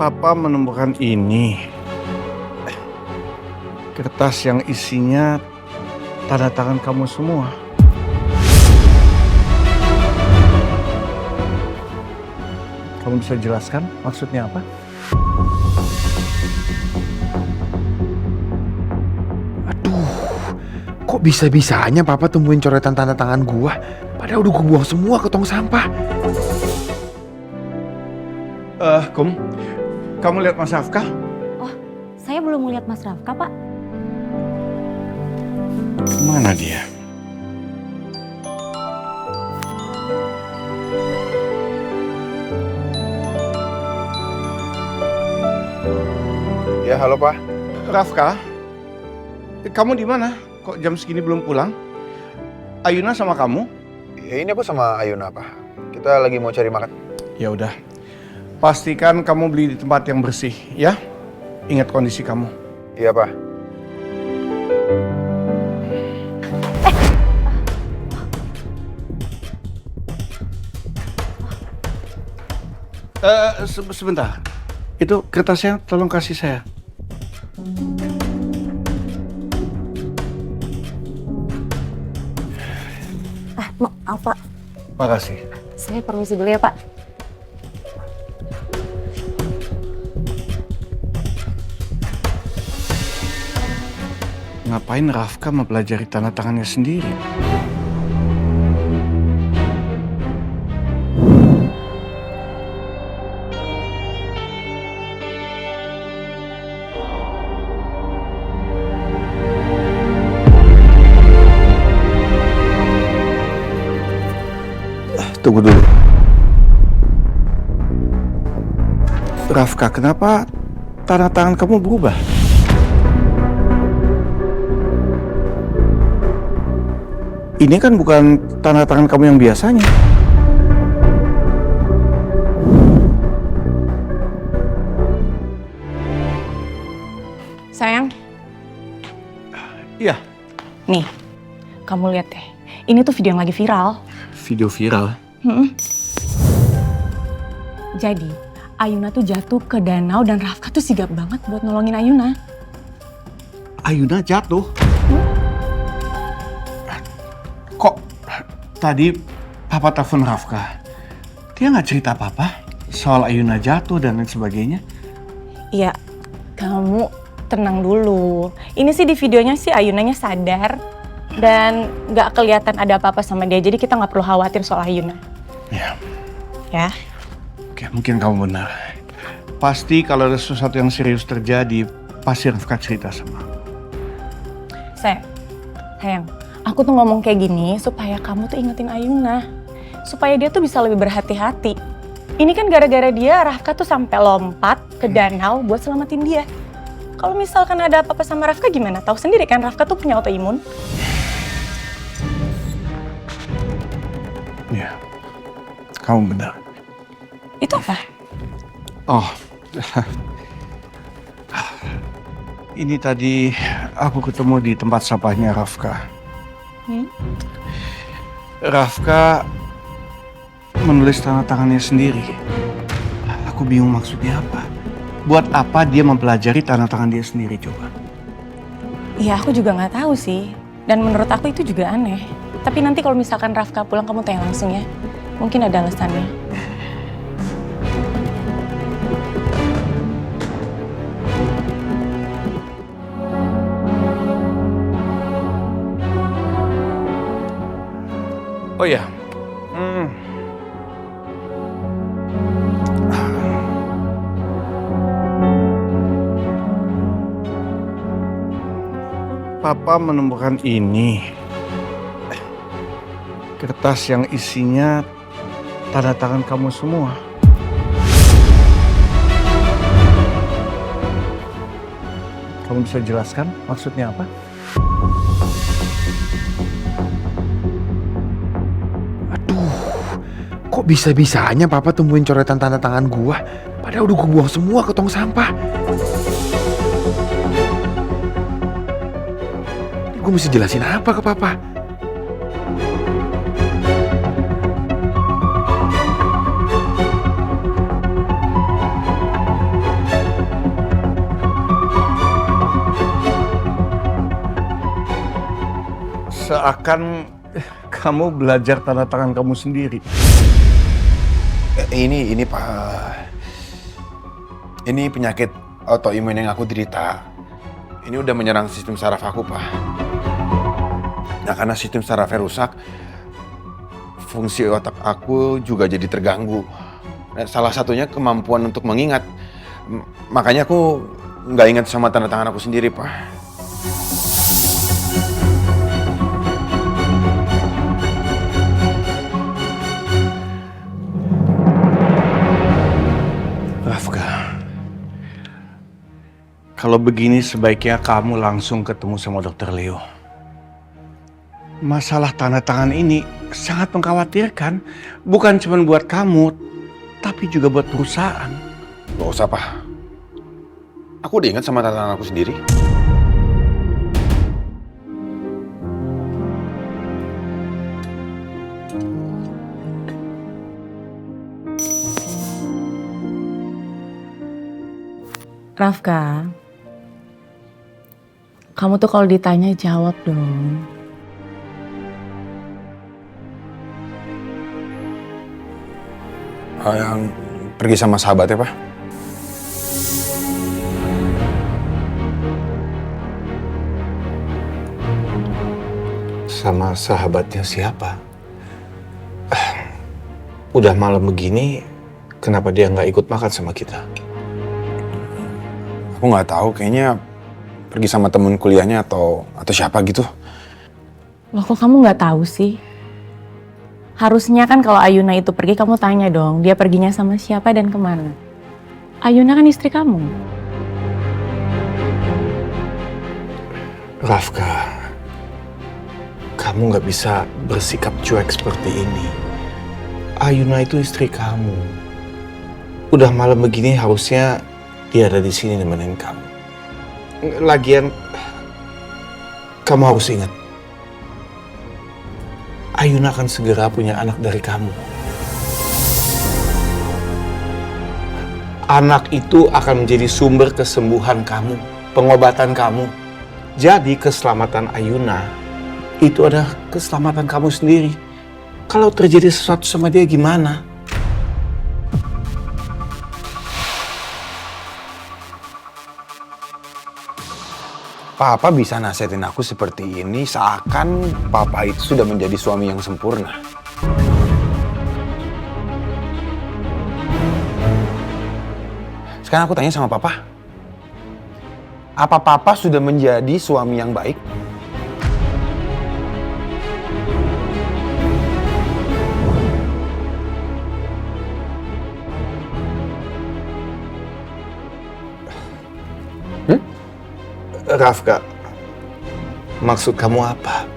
Papa menemukan ini. Kertas yang isinya tanda tangan kamu semua. Kamu bisa jelaskan maksudnya apa? Aduh, kok bisa-bisanya papa temuin coretan tanda tangan gua? Padahal udah gua buang semua ke tong sampah. Kamu lihat Mas Rafka? Oh, saya belum melihat Mas Rafka, Pak. Mana dia? Ya, halo Pak. Rafka? Kamu di mana? Kok jam segini belum pulang? Ayuna sama kamu? Ya, ini aku sama Ayuna, Pak. Kita lagi mau cari makan. Ya udah. Pastikan kamu beli di tempat yang bersih, ya. Ingat kondisi kamu. Iya, Pak. Sebentar. Itu kertasnya tolong kasih saya. Maaf, Pak. Makasih. Saya permisi dulu ya, Pak. Ngapain Rafka mempelajari tanda tangannya sendiri? Tunggu dulu. Rafka, kenapa tanda tangan kamu berubah? Ini kan bukan tanda tangan kamu yang biasanya. Sayang, Iya, nih. Kamu lihat deh. Ini tuh video yang lagi viral. video viral. Jadi, Ayuna tuh jatuh ke danau dan Rafka tuh sigap banget buat nolongin Ayuna. Ayuna jatuh. Kok tadi Papa telepon Rafka, dia nggak cerita apa-apa soal Ayuna jatuh dan lain sebagainya? Iya, kamu tenang dulu. Ini sih di videonya sih Ayunanya sadar dan nggak kelihatan ada apa-apa sama dia. Jadi kita nggak perlu khawatir soal Ayuna. Ya, Ya, oke, mungkin kamu benar. Pasti kalau ada sesuatu yang serius terjadi, pasti Rafka cerita sama aku. sayang. Aku tuh ngomong kayak gini supaya kamu tuh ingetin Ayuna. Supaya dia tuh bisa lebih berhati-hati. Ini kan gara-gara dia Rafka tuh sampai lompat ke danau buat selamatin dia. Kalau misalkan ada apa-apa sama Rafka gimana? Tahu sendiri kan Rafka tuh punya autoimun. Ya, kamu benar. Itu apa? Oh, ini tadi aku ketemu di tempat sampahnya Rafka. Rafka menulis tanda tangannya sendiri. Aku bingung maksudnya apa. Buat apa dia mempelajari tanda tangan dia sendiri coba? Iya, aku juga nggak tahu sih. Dan menurut aku itu juga aneh. Tapi nanti kalau misalkan Rafka pulang kamu tanya langsung ya. Mungkin ada alasannya. Oh ya. Papa menemukan ini. Kertas yang isinya tanda tangan kamu semua. Kamu bisa jelaskan maksudnya apa? Aduh, kok bisa-bisanya papa temuin coretan tanda tangan gua? Padahal udah gua buang semua ke tong sampah. Gue mesti jelasin apa ke papa? doakan kamu belajar tanda tangan kamu sendiri. Ini Pak. Ini penyakit autoimun yang aku derita. Ini udah menyerang sistem saraf aku, Pak. Nah, karena sistem sarafnya rusak, fungsi otak aku juga jadi terganggu. Nah, salah satunya kemampuan untuk mengingat. Makanya aku nggak ingat sama tanda tangan aku sendiri, Pak. Rafka, kalau begini sebaiknya kamu langsung ketemu sama Dokter Leo. Masalah tanda tangan ini sangat mengkhawatirkan, bukan cuma buat kamu, tapi juga buat perusahaan. Gak usah, Pak. Aku udah ingat sama tanda tangan aku sendiri. Rafka, kamu tuh kalau ditanya jawab dong. Yang pergi sama sahabatnya, Pak. Sama sahabatnya siapa? Udah malam begini, kenapa dia nggak ikut makan sama kita? Aku nggak tahu, kayaknya pergi sama temen kuliahnya atau siapa gitu. Loh kok kamu nggak tahu sih? Harusnya kan kalau Ayuna itu pergi kamu tanya dong, dia perginya sama siapa dan kemana. Ayuna kan istri kamu. Rafka, kamu nggak bisa bersikap cuek seperti ini. Ayuna itu istri kamu. Udah malam begini harusnya dia ada di sini nemenin kamu. Lagian, kamu harus ingat, Ayuna akan segera punya anak dari kamu. Anak itu akan menjadi sumber kesembuhan kamu, pengobatan kamu. Jadi keselamatan Ayuna itu adalah keselamatan kamu sendiri. Kalau terjadi sesuatu sama dia gimana? Papa bisa nasihatin aku seperti ini seakan Papa itu sudah menjadi suami yang sempurna. Sekarang aku tanya sama Papa. Apa Papa sudah menjadi suami yang baik? Rafka, maksud kamu apa?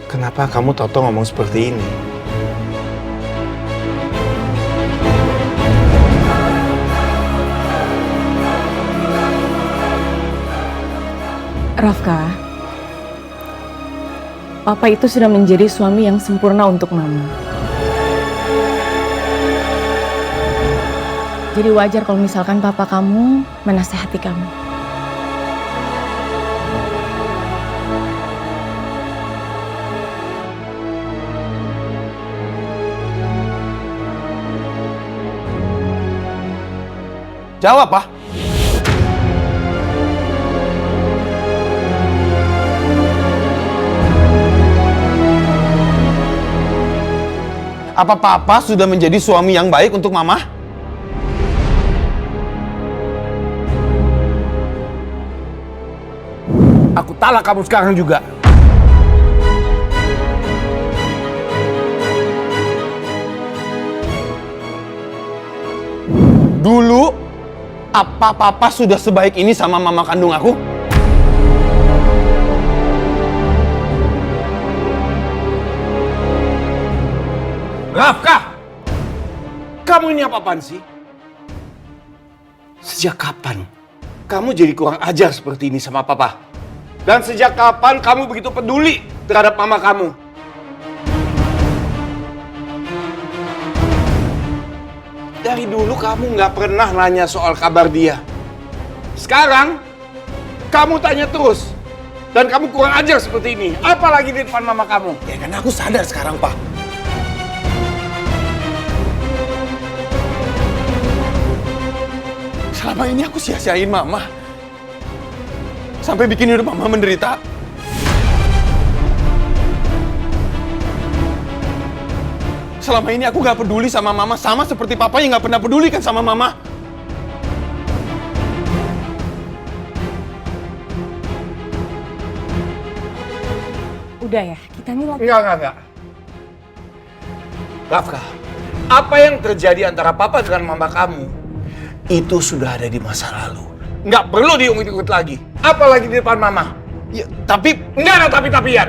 Kenapa kamu Toto ngomong seperti ini? Rafka, Papa itu sudah menjadi suami yang sempurna untuk Mama. Jadi wajar kalau misalkan Papa kamu menasehati kamu. Jawab, Pak. Apa Papa sudah menjadi suami yang baik untuk Mama? Aku talak kamu sekarang juga. Dulu, apa Papa sudah sebaik ini sama Mama kandung aku? Rafka! Kamu ini apa-apaan sih? Sejak kapan kamu jadi kurang ajar seperti ini sama Papa? Dan sejak kapan kamu begitu peduli terhadap Mama kamu? Dari dulu kamu nggak pernah nanya soal kabar dia. Sekarang, kamu tanya terus. Dan kamu kurang ajar seperti ini. Apalagi di depan mama kamu. Ya karena aku sadar sekarang, Pak. Selama ini aku sia-siain mama. Sampai bikin hidup mama menderita. Selama ini aku gak peduli sama mama, sama seperti papa yang gak pernah peduli kan sama mama. Udah ya, kita ini lagi... Enggak. Rafka, apa yang terjadi antara papa dengan mama kamu, itu sudah ada di masa lalu. Nggak perlu diungkit-ungkit lagi. Apalagi di depan mama. Ya, tapi... Nggak ada tapi-tapian.